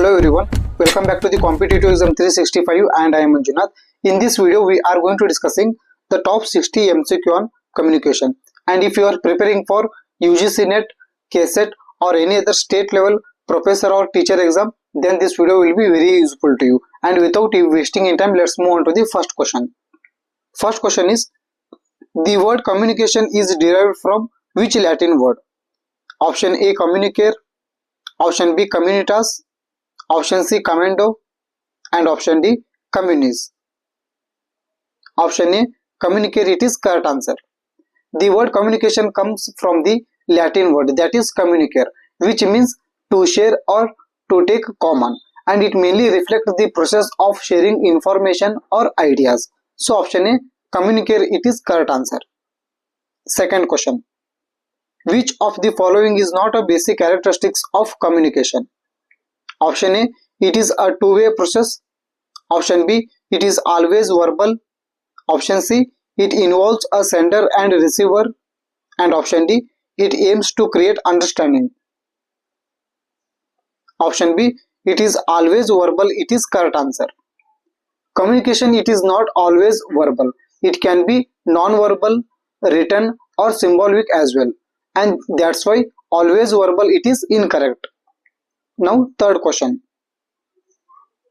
Hello everyone, welcome back to the Competitive Exam 365 and I am Manjunath. In this video we are going to discussing the top 60 MCQ on communication, and if you are preparing for UGC net, KSET or any other state level professor or teacher exam, then this video will be very useful to you. And without wasting any time, let's move on to the first question. First question is, the word communication is derived from which Latin word? Option A communicare, option B communitas, option C commando, and option D communis. Option A communicare, it is correct answer. The word communication comes from the Latin word that is communicare, which means to share or to take common, and it mainly reflects the process of sharing information or ideas. So option A communicare, it is correct answer. Second question. Which of the following is not a basic characteristics of communication? Option A, it is a two-way process. Option B, it is always verbal. Option C, it involves a sender and receiver. And option D, it aims to create understanding. Option B, it is always verbal, it is correct answer. Communication, it is not always verbal. It can be non-verbal, written or symbolic as well. And that's why always verbal, it is incorrect. Now third question.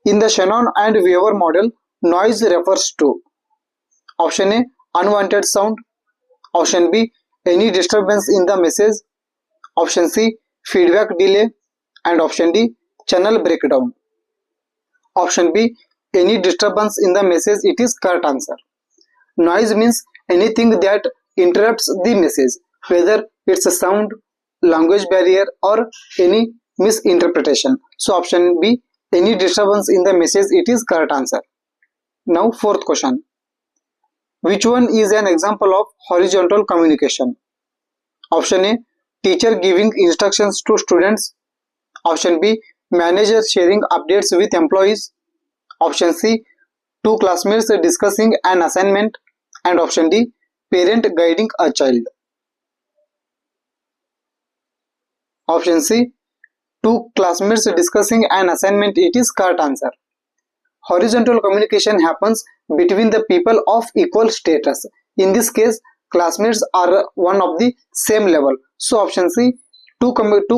In the Shannon and Weaver model, noise refers to option A unwanted sound, option B any disturbance in the message, option C feedback delay, and option D channel breakdown. Option B any disturbance in the message, it is correct answer. Noise means anything that interrupts the message, whether it's a sound, language barrier or any misinterpretation. So option B any disturbance in the message, it is correct answer. Now fourth question. Which one is an example of horizontal communication? Option A teacher giving instructions to students, option B manager sharing updates with employees, option C two classmates discussing an assignment, and option D parent guiding a child. Option C two classmates discussing an assignment, it is correct answer. Horizontal communication happens between the people of equal status. In this case, classmates are one of the same level. So option C two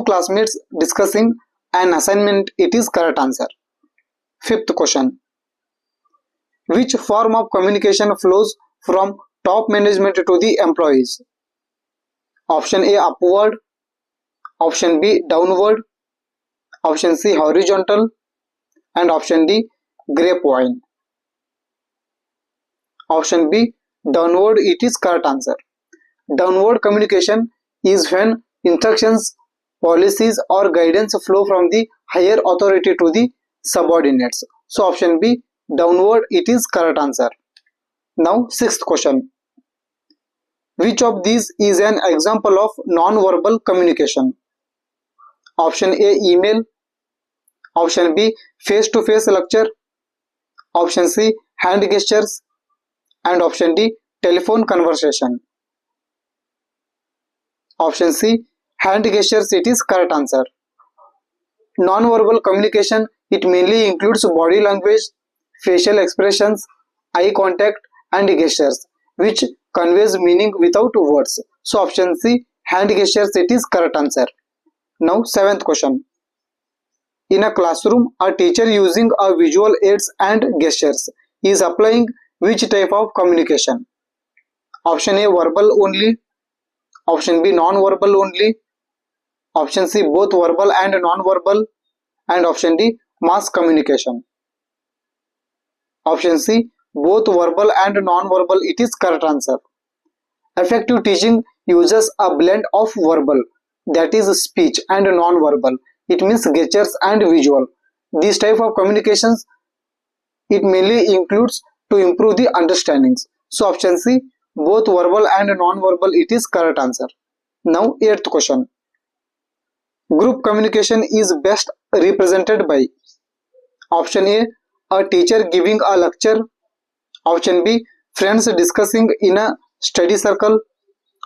classmates discussing an assignment, it is correct answer. Fifth question. Which form of communication flows from top management to the employees? Option A upward, option B downward, option C horizontal, and option D grapevine. Option B downward, it is correct answer. Downward communication is when instructions, policies or guidance flow from the higher authority to the subordinates. So option B downward, it is correct answer. Now sixth question. Which of these is an example of non-verbal communication? Option A email, option B face-to-face lecture, option C hand gestures, and option D telephone conversation. Option C hand gestures, it is correct answer. Non-verbal communication, it mainly includes body language, facial expressions, eye contact and gestures, which conveys meaning without words. So option C hand gestures, it is correct answer. Now seventh question. In a classroom, a teacher using a visual aids and gestures is applying which type of communication? Option A verbal only, option B non-verbal only, option C both verbal and non-verbal, and option D mass communication. Option C both verbal and non-verbal, it is correct answer. Effective teaching uses a blend of verbal, that is speech, and non-verbal, it means gestures and visual. These type of communications, it mainly includes to improve the understandings. So option C both verbal and non-verbal, it is correct answer. Now eighth question. Group communication is best represented by option A teacher giving a lecture, option B friends discussing in a study circle,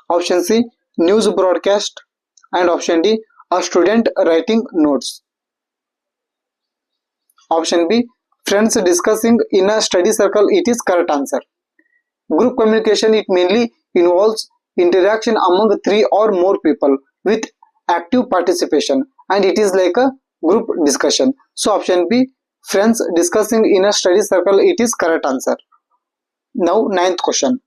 option C news broadcast, and option D a student writing notes. Option B, friends discussing in a study circle, it is correct answer. Group communication, it mainly involves interaction among 3 or more people with active participation, and it is like a group discussion. So option B, friends discussing in a study circle, it is correct answer. Now ninth question.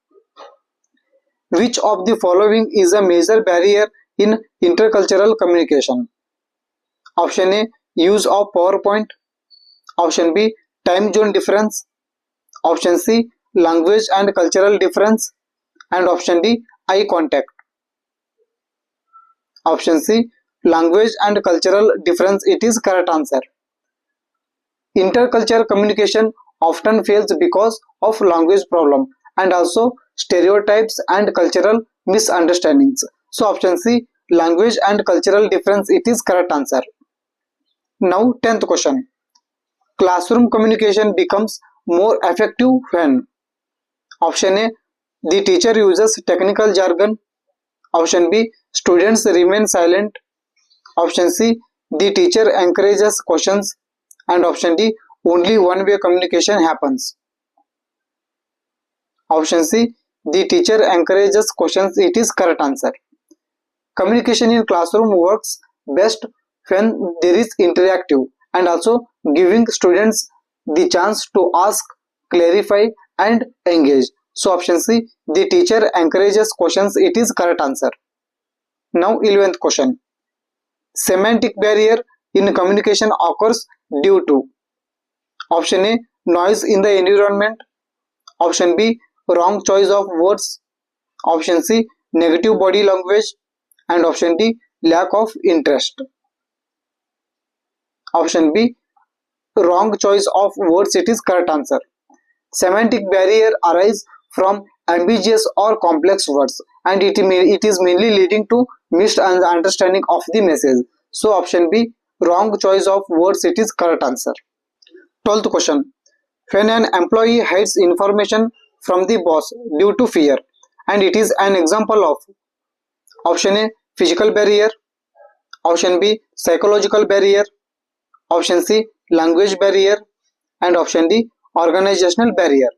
Which of the following is a major barrier in intercultural communication? Option A, use of PowerPoint. Option B, time zone difference. Option C, language and cultural difference. And option D, eye contact. Option C, language and cultural difference, it is correct answer. Intercultural communication often fails because of language problem and also stereotypes and cultural misunderstandings. So option C, language and cultural difference, it is correct answer. Now 10th question. Classroom communication becomes more effective when? Option A, the teacher uses technical jargon. Option B, students remain silent. Option C, the teacher encourages questions. And option D, only one-way communication happens. Option C, the teacher encourages questions, it is correct answer. Communication in classroom works best when there is interactive and also giving students the chance to ask, clarify and engage. So option C, the teacher encourages questions, it is correct answer. Now 11th question. Semantic barrier in communication occurs due to? Option A, noise in the environment. Option B, wrong choice of words. Option C, negative body language. And option D, lack of interest. Option B, wrong choice of words, it is correct answer. Semantic barrier arises from ambiguous or complex words and it is mainly leading to misunderstanding of the message. So option B, wrong choice of words, it is correct answer. 12th question. When an employee hides information from the boss due to fear, and it is an example of? Option A, physical barrier. Option B, psychological barrier. Option C, language barrier. And option D, organizational barrier.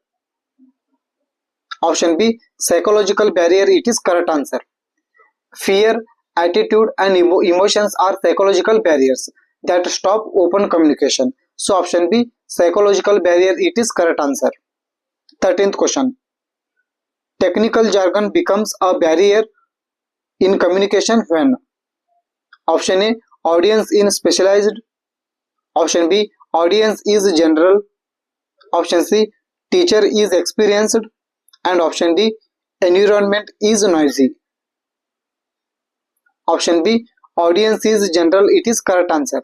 Option B, psychological barrier, it is correct answer. Fear, attitude and emotions are psychological barriers that stop open communication. So option B, psychological barrier, it is correct answer. 13th question. Technical jargon becomes a barrier in communication when? Option A, audience is specialized. Option B, audience is general. Option C, teacher is experienced. And option D, environment is noisy. Option B, audience is general, it is correct answer.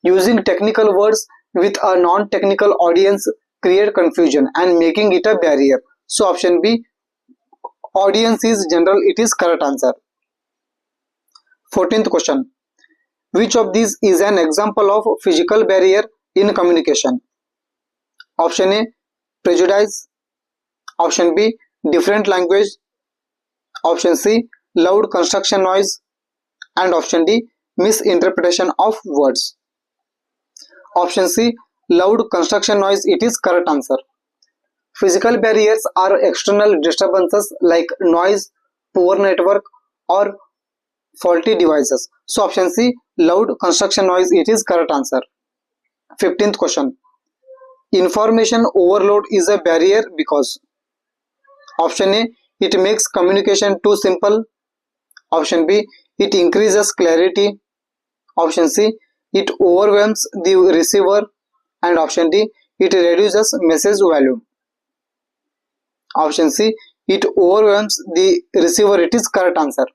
Using technical words with a non-technical audience create confusion and making it a barrier. So option B, audience is general, it is correct answer. 14th question. Which of these is an example of physical barrier in communication? Option A, prejudice. Option B, different language. Option C, loud construction noise. And option D, misinterpretation of words. Option C, loud construction noise, it is correct answer. Physical barriers are external disturbances like noise, poor network or faulty devices. So option C, loud construction noise, it is correct answer. 15th question. Information overload is a barrier because? Option A, it makes communication too simple. Option B, it increases clarity. Option C, it overwhelms the receiver. And option D, it reduces message volume. Option C, it overwhelms the receiver, it is correct answer.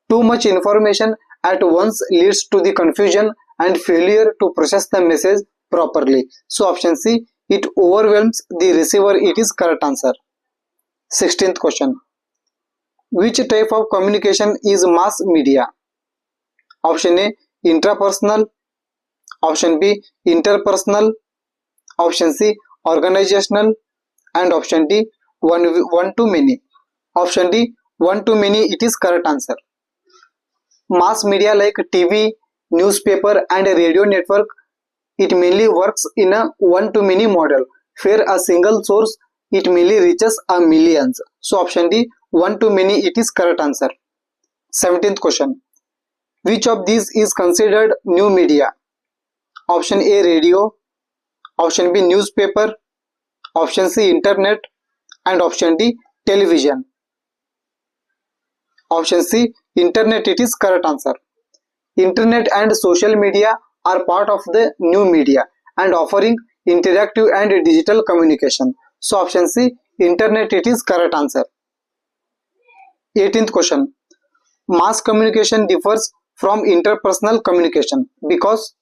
Too much information at once leads to the confusion and failure to process the message properly. So option C, it overwhelms the receiver, it is correct answer. 16th question. Which type of communication is mass media? Option A, intrapersonal. Option B, interpersonal. Option C, organizational. And option D, one to many. Option D, one to many, it is correct answer. Mass media like TV, newspaper and radio network it mainly works in a one-to-many model, where a single source it mainly reaches a millions. So option D, one-to-many, it is correct answer. 17th question. Which of these is considered new media? Option A, radio. Option B, newspaper. Option C, internet. And option D, television. Option C, internet, it is correct answer. Internet and social media are part of the new media and offering interactive and digital communication. So option C, internet, it is correct answer. 18th question. Mass communication differs from interpersonal communication because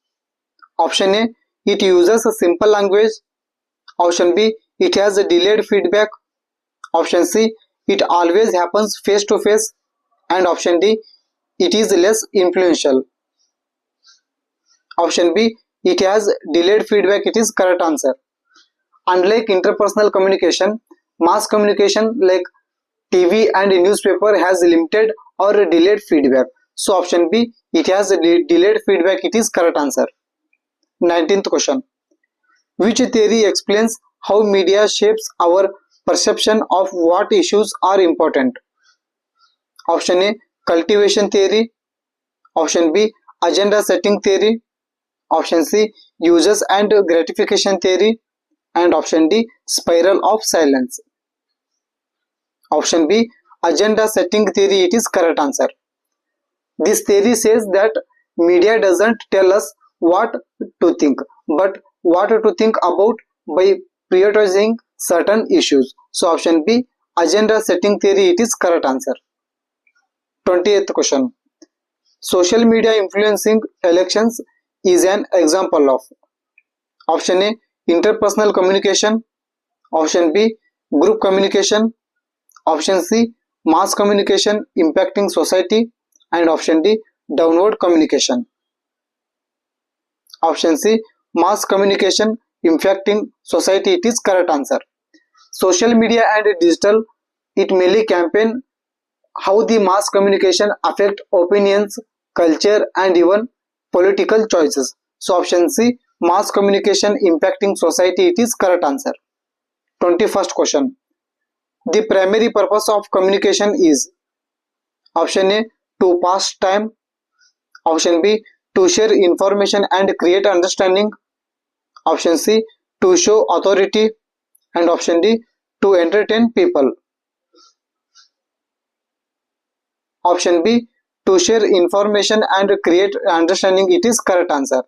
option A, it uses a simple language. Option B, it has a delayed feedback. Option C, it always happens face to face. And option D, it is less influential. Option B, it has delayed feedback, it is correct answer. Unlike interpersonal communication, mass communication like TV and newspaper has limited or delayed feedback. So option B, it has delayed feedback, it is correct answer. 19th question. Which theory explains how media shapes our perception of what issues are important? Option A, cultivation theory. Option B, agenda setting theory. Option C, uses and gratification theory. And option D, spiral of silence. Option B, agenda setting theory, it is correct answer. This theory says that media doesn't tell us what to think, but what to think about by prioritizing certain issues. So option B, agenda setting theory, it is correct answer. 20th question. Social media influencing elections is an example of option A, interpersonal communication. Option B, group communication. Option C, mass communication impacting society. And option D, downward communication. Option C, mass communication impacting society, it is correct answer. Social media and digital, it mainly campaign how the mass communication affect opinions, culture and even political choices. So option C, mass communication impacting society, it is correct answer. 21st question. The primary purpose of communication is option A, to pass time. Option B, to share information and create understanding. Option C, to show authority. And option D, to entertain people. Option B, to share information and create understanding, it is correct answer.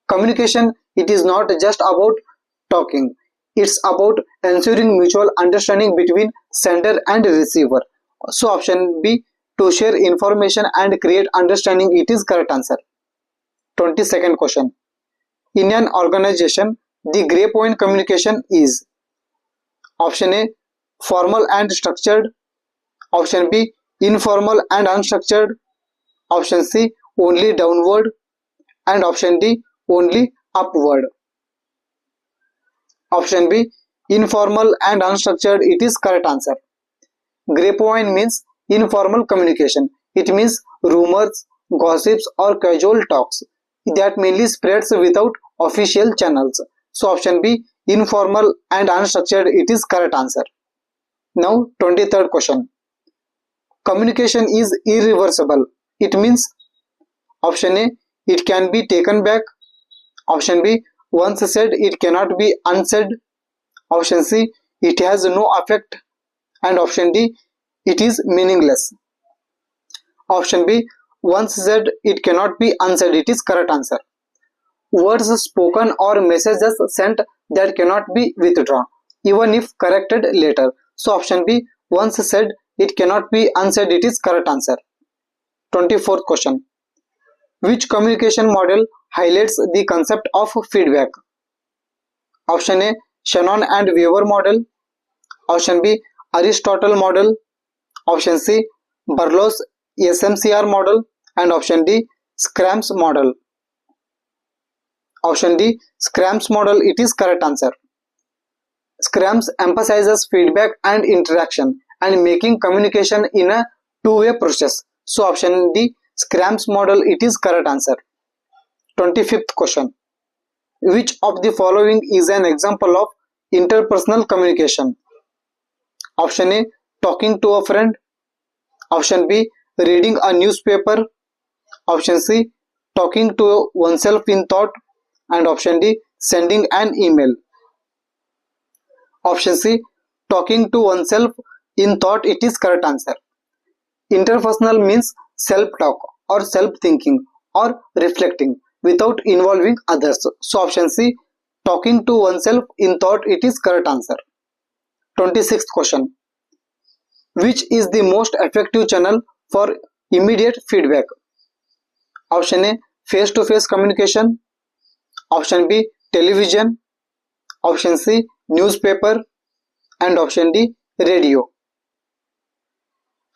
Communication, it is not just about talking. It's about ensuring mutual understanding between sender and receiver. So option B, to share information and create understanding, it is correct answer. 22nd question. In an organization, the gray point communication is option A, formal and structured. Option B, informal and unstructured. Option C, only downward. And option D, only upward. Option B, informal and unstructured, it is correct answer. Gray point means informal communication. It means rumors, gossips or casual talks that mainly spreads without official channels. So option B, informal and unstructured, it is correct answer. Now 23rd question. Communication is irreversible. It means option A, it can be taken back. Option B, once said it cannot be unsaid. Option C, it has no effect. And option D, it is meaningless. Option B, once said it cannot be unsaid, it is correct answer. Words spoken or messages sent that cannot be withdrawn, even if corrected later. So option B, once said it cannot be unsaid, it is correct answer. 24th question. Which communication model highlights the concept of feedback? Option A, Shannon and Weaver model. Option B, Aristotle model. Option C, Berlow's SMCR model. And option D, Scram's model. Option D, Scram's model, it is correct answer. Scrams emphasizes feedback and interaction and making communication in a two-way process. So option D, Scram's model, it is correct answer. 25th question. Which of the following is an example of interpersonal communication? Option A, talking to a friend. Option B, reading a newspaper. Option C, talking to oneself in thought. And option D, sending an email. Option C, talking to oneself in thought, it is correct answer. Interpersonal means self-talk or self-thinking or reflecting without involving others. So option C, talking to oneself in thought, it is correct answer. 26th question. Which is the most effective channel for immediate feedback? Option A, face-to-face communication. Option B, television. Option C, newspaper. And option D, radio.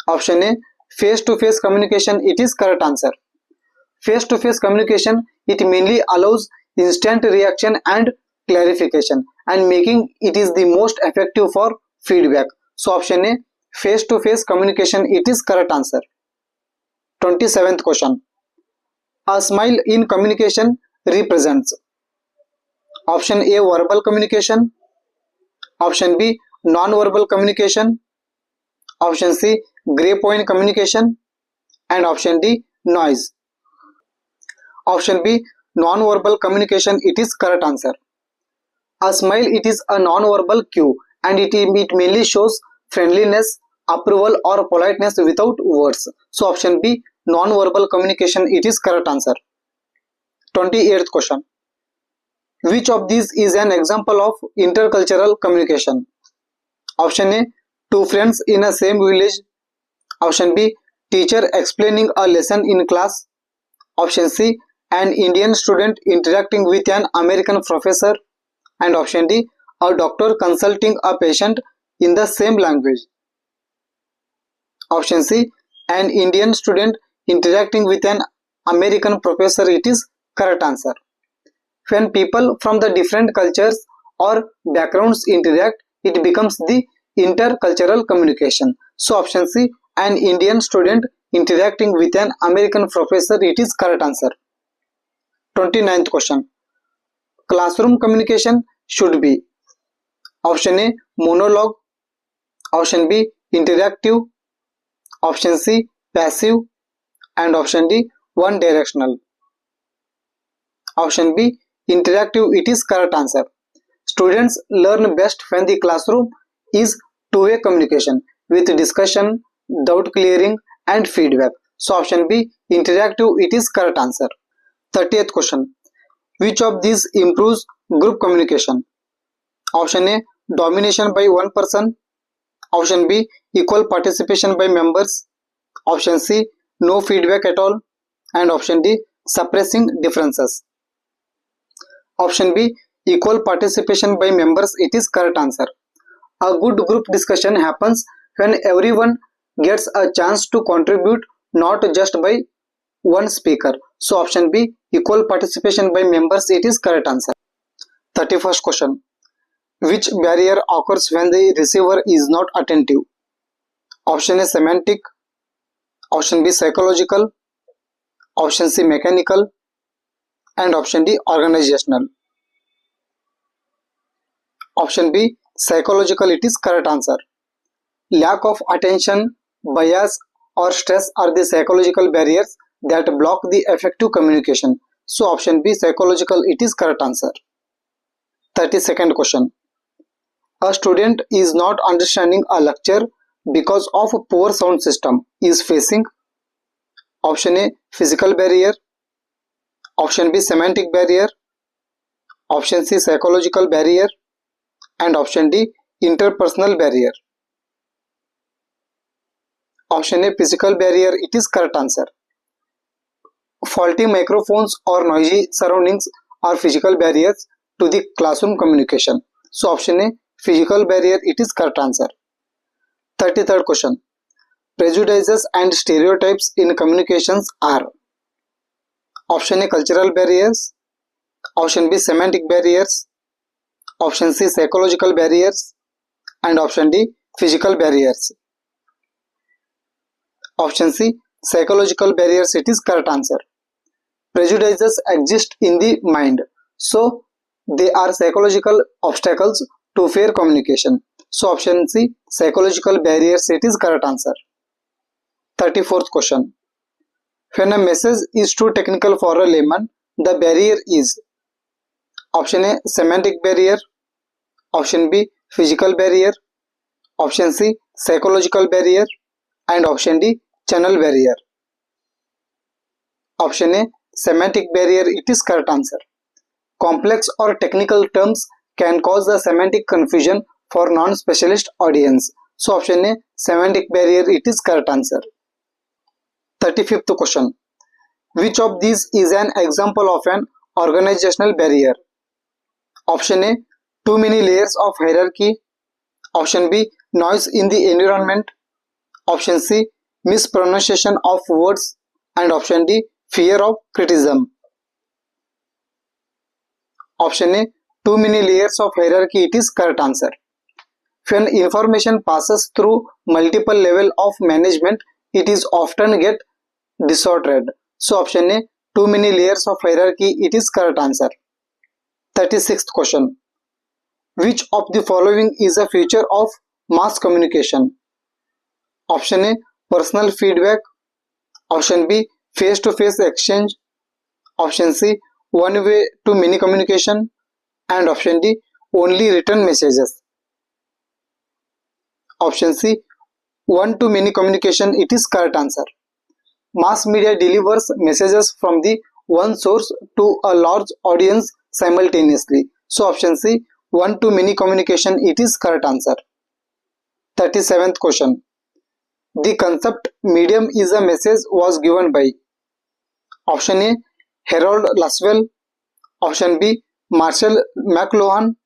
Option A, face-to-face communication, it is correct answer. Face-to-face communication, it mainly allows instant reaction and clarification and making it is the most effective for feedback. So option A, face-to-face communication, it is correct answer. 27th question. A smile in communication represents. Option A, verbal communication. Option B, non-verbal communication. Option C, gray point communication. And option D, noise. Option B, non-verbal communication, it is correct answer. A smile, it is a non-verbal cue and it mainly shows friendliness, approval or politeness without words. So option B, non-verbal communication, it is correct answer. 28th question. Which of these is an example of intercultural communication? Option A, two friends in a same village. Option B, teacher explaining a lesson in class. Option C, an Indian student interacting with an American professor. And option D, a doctor consulting a patient in the same language. Option C, an Indian student interacting with an American professor, it is correct answer. When people from the different cultures or backgrounds interact, it becomes the intercultural communication. So option C, an Indian student interacting with an American professor, it is correct answer. 29th question. Classroom communication should be. Option A, monologue. Option B, interactive. Option C, passive. And option D, one directional. Option B, interactive, it is correct answer. Students learn best when the classroom is two-way communication with discussion, doubt clearing and feedback. So option B, interactive, it is correct answer. 30th question. Which of these improves group communication? Option A, domination by one person. Option B, equal participation by members. Option C, no feedback at all. And option D, suppressing differences. Option B, equal participation by members, it is correct answer. A good group discussion happens when everyone gets a chance to contribute, not just by one speaker. So option B, equal participation by members, it is correct answer. 31st question. Which barrier occurs when the receiver is not attentive? Option A, semantic. Option B, psychological. Option C, mechanical. And option D, organizational. Option B, psychological, it is correct answer. Lack of attention, bias or stress are the psychological barriers that block the effective communication. So option B, psychological, it is correct answer. 32nd question. A student is not understanding a lecture because of a poor sound system is facing. Option A, physical barrier. Option B, semantic barrier. Option C, psychological barrier. And option D, interpersonal barrier. Option A, physical barrier, it is correct answer. Faulty microphones or noisy surroundings are physical barriers to the classroom communication. So option A, physical barrier, it is correct answer. 33rd question. Prejudices and stereotypes in communications are. Option A, cultural barriers. Option B, semantic barriers. Option C, psychological barriers. And option D, physical barriers. Option C, psychological barriers, it is correct answer. prejudices exist in the mind. So they are psychological obstacles to fair communication. So option C, psychological barriers, it is correct answer. 34th question. When a message is too technical for a layman, the barrier is option A, semantic barrier, option B, physical barrier, option C, psychological barrier, and option D, channel barrier. Option A, semantic barrier, it is correct answer. Complex or technical terms can cause a semantic confusion for non-specialist audience. So option A, semantic barrier, it is correct answer. 35th question. Which of these is an example of an organizational barrier? Option A, too many layers of hierarchy. Option B, noise in the environment. Option C, mispronunciation of words. And option D, fear of criticism. Option A, too many layers of hierarchy, it is correct answer. When information passes through multiple levels of management, it is often get disordered. So option A, too many layers of hierarchy, it is correct answer. 36th question. Which of the following is a feature of mass communication? Option A, personal feedback. Option B, face-to-face exchange. Option C, one-way to many communication. And option D, only written messages. Option C, one-to-many communication, it is correct answer. Mass media delivers messages from the one source to a large audience simultaneously. So option C, one-to-many communication, it is correct answer. 37th question. The concept medium is a message was given by option A, Harold Laswell, option B, Marshall McLuhan,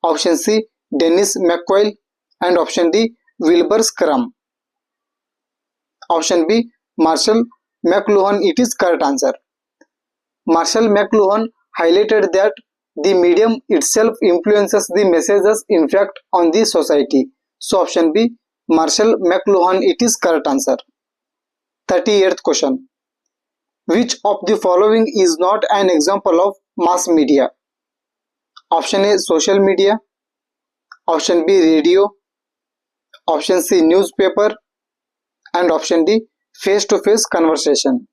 option C, Dennis McQuail, and option D, Wilbur Scrum. Option B, Marshall McLuhan, it is correct answer. Marshall McLuhan highlighted that the medium itself influences the message's impact on the society. So option B, Marshall McLuhan, it is correct answer. 38th question. Which of the following is not an example of mass media? Option A, social media. Option B, radio. Option C, newspaper. And option D, face-to-face conversation.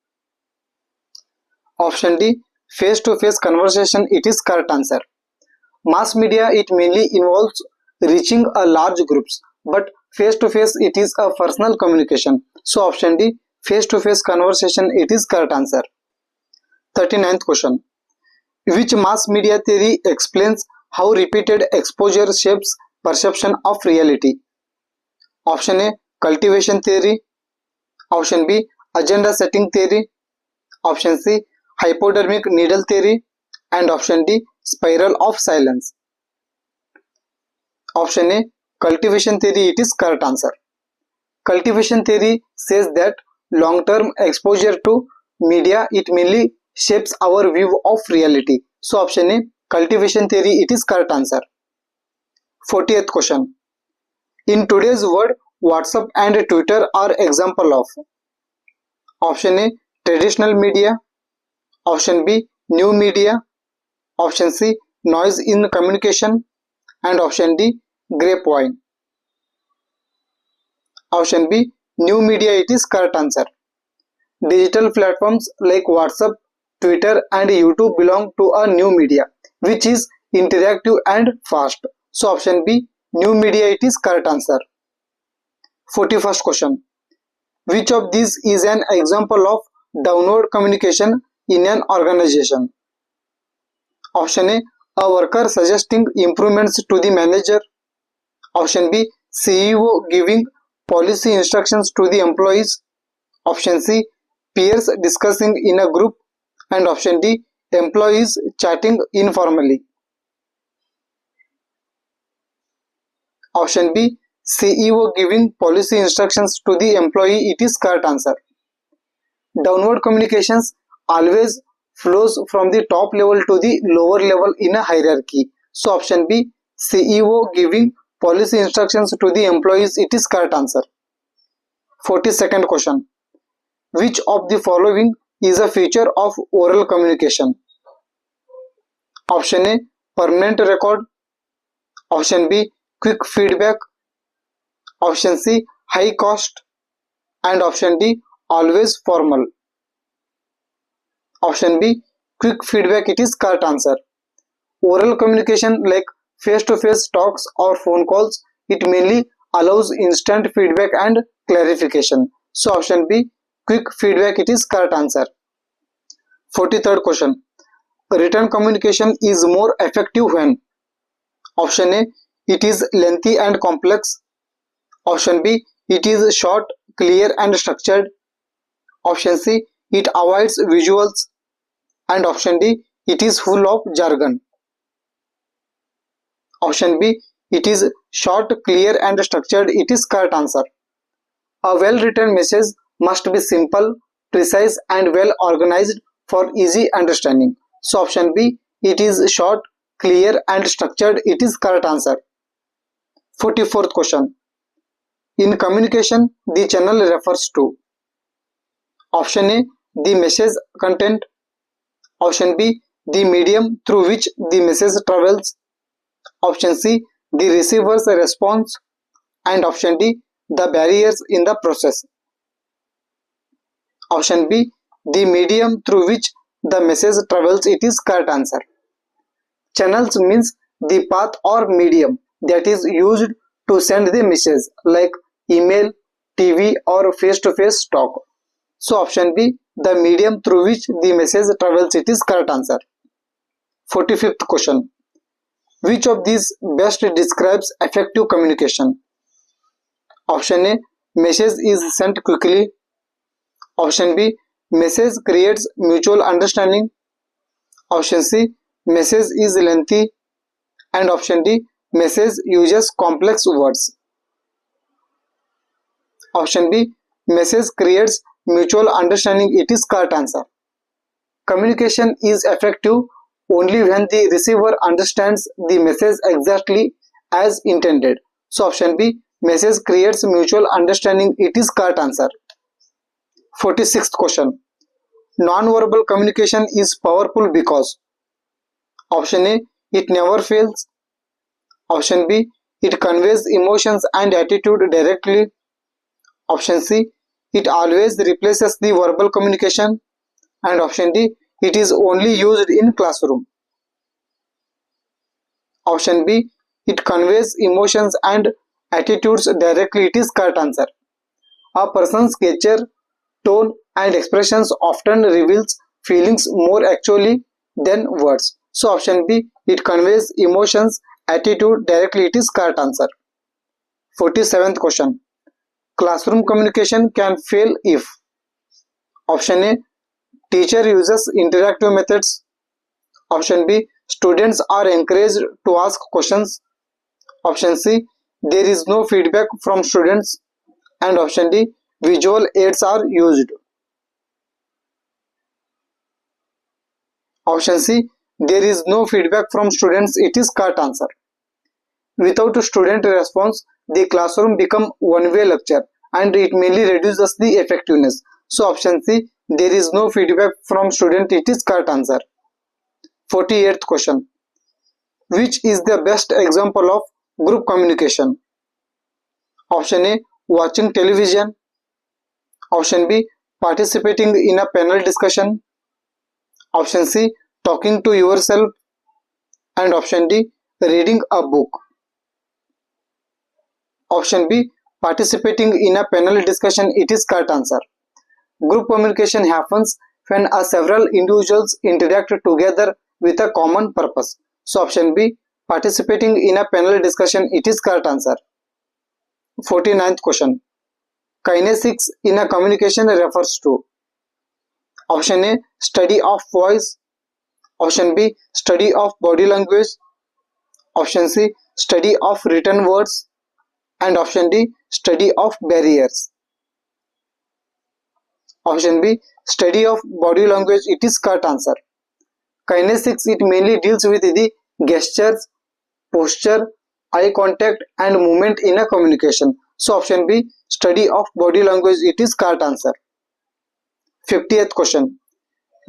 Option D, face-to-face conversation, it is correct answer. Mass media, it mainly involves reaching a large groups, but face-to-face, it is a personal communication. So option D, face-to-face conversation, it is correct answer. 39th question. Which mass media theory explains how repeated exposure shapes perception of reality? Option A, cultivation theory. Option B, agenda setting theory. Option C, hypodermic needle theory. And option D, spiral of silence. Option A, cultivation theory, it is correct answer. Cultivation theory says that long-term exposure to media, it mainly shapes our view of reality. So option A, cultivation theory, it is correct answer. 40th question. In today's world, WhatsApp and Twitter are example of option A, traditional media. Option B, new media. Option C, noise in communication. And option D, grapevine. Option B, new media, it is correct answer. Digital platforms like WhatsApp, Twitter and YouTube belong to a new media which is interactive and fast. So option B, new media, it is correct answer. 41st question. Which of these is an example of downward communication in an organization? Option A worker suggesting improvements to the manager. Option B, CEO giving policy instructions to the employees. Option C, peers discussing in a group. And option D, employees chatting informally. Option B, CEO giving policy instructions to the employee, it is correct answer. Downward communications always flows from the top level to the lower level in a hierarchy. So option B, CEO giving policy instructions to the employees, it is correct answer. 42nd question. Which of the following is a feature of oral communication? Option A, permanent record. Option B, quick feedback. Option C, high cost. And option D, always formal. Option B, quick feedback, it is correct answer. Oral communication like face-to-face talks or phone calls, it mainly allows instant feedback and clarification. So option B, quick feedback, it is correct answer. 43rd question. Written communication is more effective when? Option A, it is lengthy and complex. Option B, it is short, clear and structured. Option C, it avoids visuals. And option D, it is full of jargon. Option B, it is short, clear and structured, it is correct answer. A well-written message must be simple, precise and well organized for easy understanding. So option B, it is short, clear and structured, it is correct answer. 44th question. In communication, the channel refers to? Option A, the message content. Option B, the medium through which the message travels. Option C, the receiver's response. And option D, the barriers in the process. Option B, the medium through which the message travels, it is correct answer. Channels means the path or medium that is used to send the message like email, TV or face-to-face talk. So option B, the medium through which the message travels, it is correct answer. 45th question. Which of these best describes effective communication? Option A, message is sent quickly. Option B, message creates mutual understanding. Option C, message is lengthy. And option D, message uses complex words. Option B, message creates mutual understanding, it is correct answer. Communication is effective only when the receiver understands the message exactly as intended. So option B, message creates mutual understanding, it is correct answer. 46th question. Non-verbal communication is powerful because? Option A, it never fails. Option B, it conveys emotions and attitude directly. Option C, it always replaces the verbal communication. And option D, it is only used in classroom. Option B, it conveys emotions and attitudes directly, it is correct answer. A person's gesture, tone and expressions often reveals feelings more actually than words. So option B, it conveys emotions, attitude directly, it is correct answer. 47th question. Classroom communication can fail if? Option A, teacher uses interactive methods. Option B, students are encouraged to ask questions. Option C, there is no feedback from students. And option D, visual aids are used. Option C, there is no feedback from students, it is correct answer. Without a student response, the classroom become one-way lecture and it mainly reduces the effectiveness. So option C, there is no feedback from student, it is correct answer. 48th question. Which is the best example of group communication? Option A, watching television. Option B, participating in a panel discussion. Option C, talking to yourself. And option D, reading a book. Option B, participating in a panel discussion, it is correct answer. Group communication happens when several individuals interact together with a common purpose. So option B, participating in a panel discussion, it is correct answer. 49th question. Kinesics in a communication refers to? Option A, study of voice. Option B, study of body language. Option C, study of written words. And option D, study of barriers. Option B, study of body language, it is correct answer. Kinesics, it mainly deals with the gestures, posture, eye contact and movement in a communication. So option B, study of body language, it is correct answer. 50th question.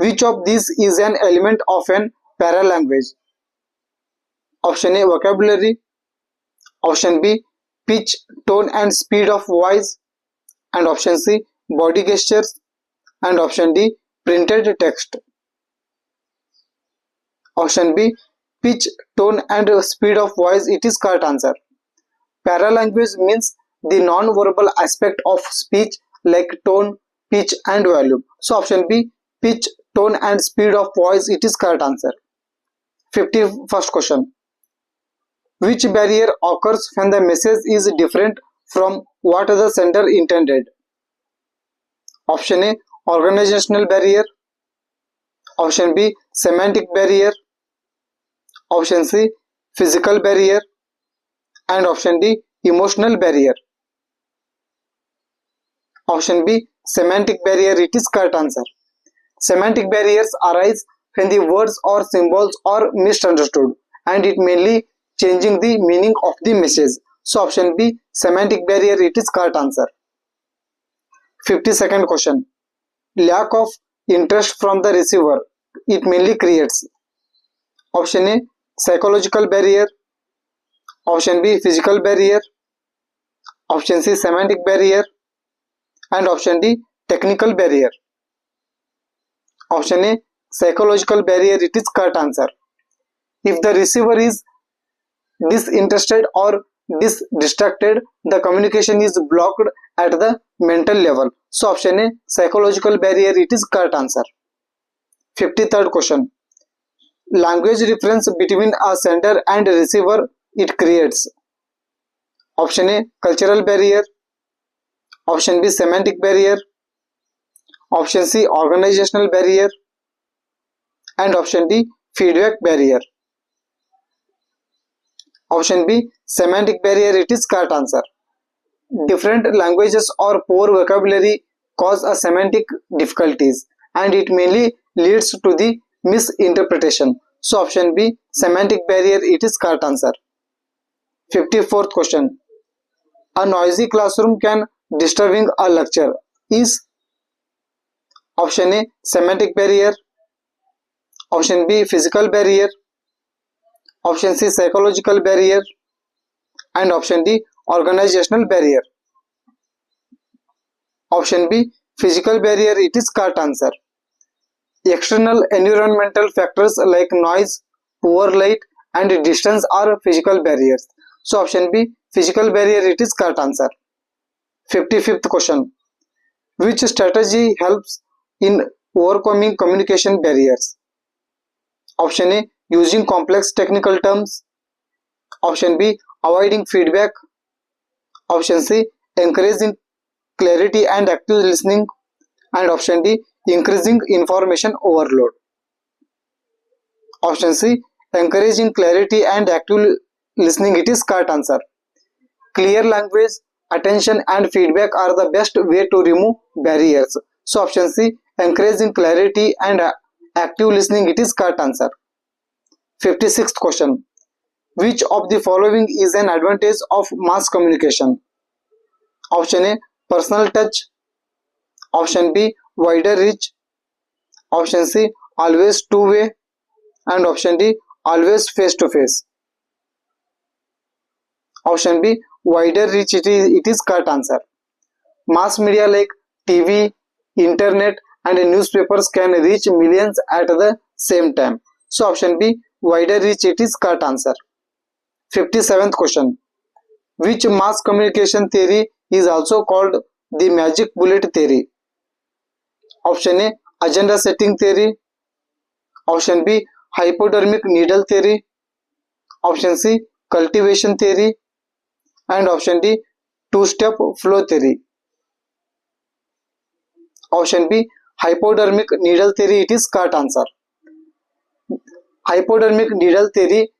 Which of these is an element of an paralanguage? Option A, vocabulary. Option B, pitch, tone and speed of voice. And option C, body gestures. And option D, printed text. Option B, pitch, tone and speed of voice. It is correct answer. Paralanguage means the non-verbal aspect of speech like tone, pitch and volume. So option B, pitch, tone and speed of voice. It is correct answer. 51st question. Which barrier occurs when the message is different from what the sender intended? Option A, organizational barrier. Option B, semantic barrier. Option C, physical barrier. And option D, emotional barrier. Option B, semantic barrier. It is correct answer. Semantic barriers arise when the words or symbols are misunderstood and it mainly changing the meaning of the message. So option B, semantic barrier. It is correct answer. 52nd question. Lack of interest from the receiver. It mainly creates. Option A, psychological barrier. Option B, physical barrier. Option C, semantic barrier. And option D, technical barrier. Option A, psychological barrier. It is correct answer. If the receiver is disinterested or distracted, the communication is blocked at the mental level. So option A, psychological barrier. It is correct answer. 53rd question. Language difference between a sender and receiver it creates. Option A, cultural barrier. Option B, semantic barrier. Option C, organizational barrier. And option D, feedback barrier. Option B, semantic barrier. It is correct answer. Different languages or poor vocabulary cause a semantic difficulties and it mainly leads to the misinterpretation. So option B, semantic barrier. It is correct answer. 54th question. A noisy classroom can disturbing a lecture is. Option A, semantic barrier. Option B, physical barrier. Option C, psychological barrier. And option D, organizational barrier. Option B, physical barrier. It is correct answer. External environmental factors like noise, poor light and distance are physical barriers. So option B, physical barrier. It is correct answer. 55th question. Which strategy helps in overcoming communication barriers? Option A, using complex technical terms. Option B, avoiding feedback. Option C, encouraging clarity and active listening. And option D, increasing information overload. Option C, encouraging clarity and active listening. It is correct answer. Clear language, attention and feedback are the best way to remove barriers. So option C, encouraging clarity and active listening. It is correct answer. 56th question. Which of the following is an advantage of mass communication? Option A, personal touch. Option B, wider reach. Option C, always two-way. And option D, always face-to-face. Option B, wider reach. It is correct answer. Mass media like TV, internet and newspapers can reach millions at the same time. So option B, wider reach. It is correct answer. 57th question. Which mass communication theory is also called the magic bullet theory? Option A, agenda setting theory. Option B, hypodermic needle theory. Option C, cultivation theory. And option D, two-step flow theory. Option B, hypodermic needle theory. It is correct answer. Hypodermic needle theory,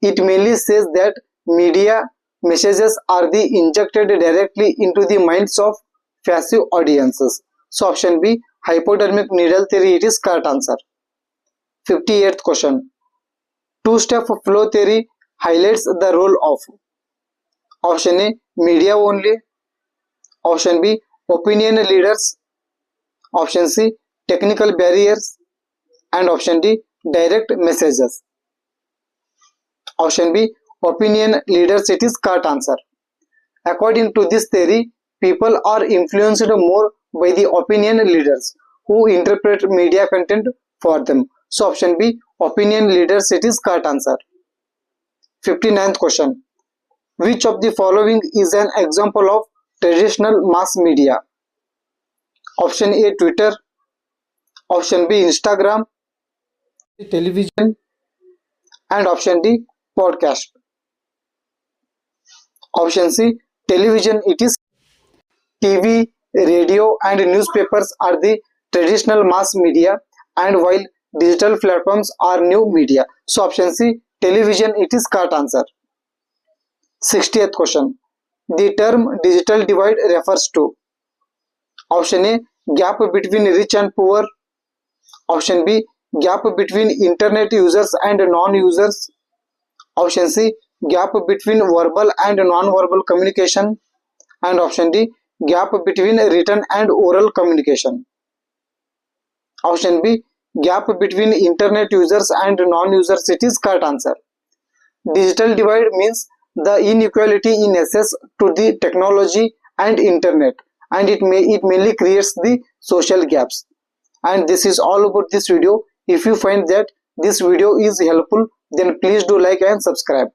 it mainly says that media messages are injected directly into the minds of passive audiences. So option B, hypodermic needle theory. It is correct answer. 58th question. Two-step flow theory highlights the role of. Option A, media only. Option B, opinion leaders. Option C, technical barriers. and option D, direct messages. Option B, opinion leaders. It is correct answer. According to this theory, people are influenced more by the opinion leaders who interpret media content for them. So option B, opinion leaders. It is correct answer. 59th question. Which of the following is an example of traditional mass media? Option A, Twitter. Option B, Instagram. Television. And option D, podcast. Option C, television. It is TV, radio and newspapers are the traditional mass media, and while digital platforms are new media. So option C, television. It is correct answer. 60th question. The term digital divide refers to option A, gap between rich and poor. Option B, gap between internet users and non-users. Option C, gap between verbal and non-verbal communication. And option D, gap between written and oral communication. Option B, gap between internet users and non-users. It is correct answer. Digital divide means the inequality in access to the technology and internet, and it mainly creates the social gaps. And this is all about this video. If you find that this video is helpful, then please do like and subscribe.